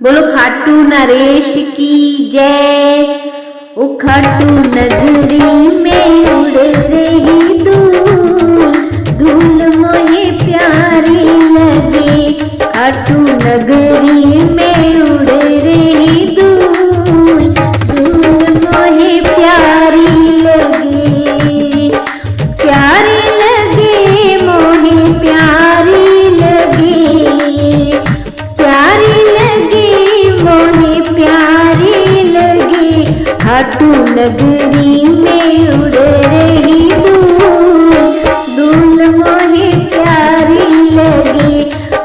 बोलो खाटू नरेश की जय। ओ खाटू नगरी में उड़ रही धूल, धूल मोहे प्यारी लगे। खाटू नगरी में उड़ रही धूल, धूल मोहे प्यारी लगे। प्यारी लगे मोहे प्यारी लगे, प्यारी लगे मोहे प्यारी लगे। खाटू नगरी में उड़ रही धूल, धूल मोहे प्यारी लगे।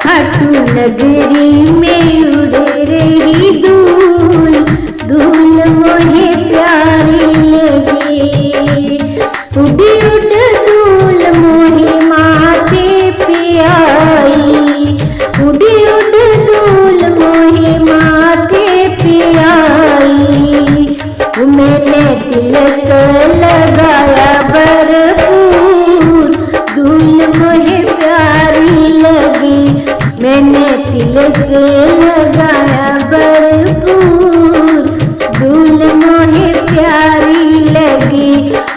खाटू नगरी में उड़ रही धूल, धूल मोहे प्यारी लगे। उड़ी उड़ धूल मोहे माथे पे आई, उड़ी उड़ धूल मोहे माथे पे आई। मैंने तिलक लगाया भरपूर, धूल मोहे प्यारी लगी। मैंने तिलक लगाया भरपूर, धूल मोहे प्यारी लगी।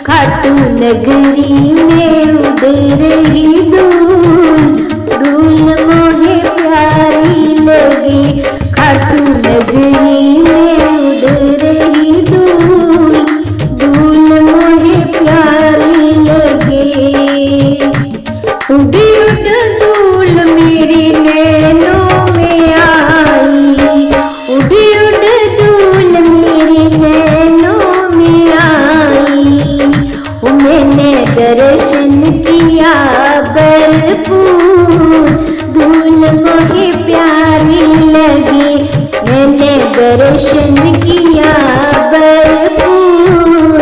खाटू नगरी में उड़ रही धूल, धूल मोहे प्यारी लगी। खाटू नगरी में उड़ रही धूल, धूल मोहे प्यारी लगे। उड़ी उड़ धूल मेरी नैनों में आई, उड़ी उड़ धूल मेरी नैनों में आई। मैंने दर्शन किया भरपूर, धूल मोहे प्यारी लगी। मैंने दर्शन किया भरपूर,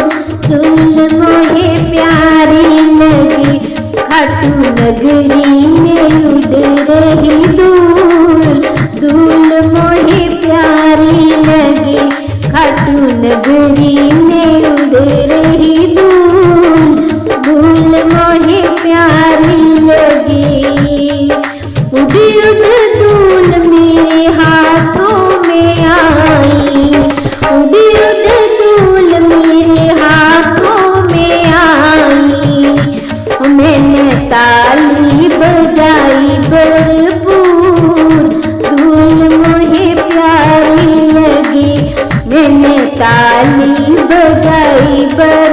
धूल मोहे प्यारी लगी। खाटू नगरी में उड़ रही धूल, धूल मोहे प्यारी लगी। खाटू नगरी में उड़ रही धूल, धूल मोहे प्यारी लगी। उड़ी उड़ धूल मेरे हाथों में आई, उड़ी उड़ धूल मेरे हाथों में आई। मैंने ताली बजाई भरपूर, धूल मोहे प्यारी लगी। मैंने ताली बजाई भरपूर,